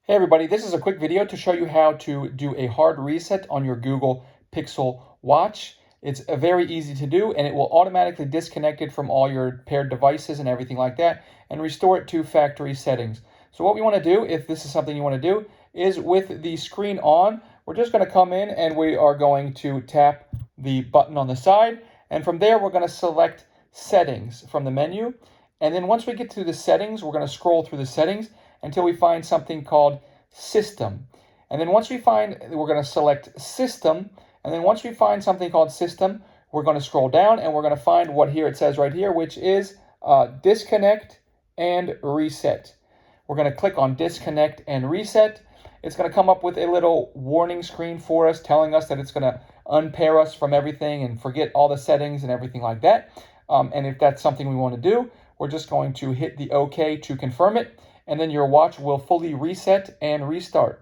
Hey everybody, this is a quick video to show you how to do a hard reset on your Google Pixel Watch. It's very easy to do, and it will automatically disconnect it from all your paired devices and everything like that and restore it to factory settings. So what we want to do, if this is something you want to do, is with the screen on, we're just going to come in and we are going to tap the button on the side, and from there we're going to select settings from the menu. And then once we get to the settings, we're going to scroll through the settings until we find something called system. And then once we find, we're going to select system. And then once we find something called system, we're going to scroll down and we're going to find what here it says right here, which is disconnect and reset. We're going to click on disconnect and reset. It's going to come up with a little warning screen for us telling us that it's going to unpair us from everything and forget all the settings and everything like that. And if that's something we want to do, we're just going to hit the OK to confirm it, and then your watch will fully reset and restart.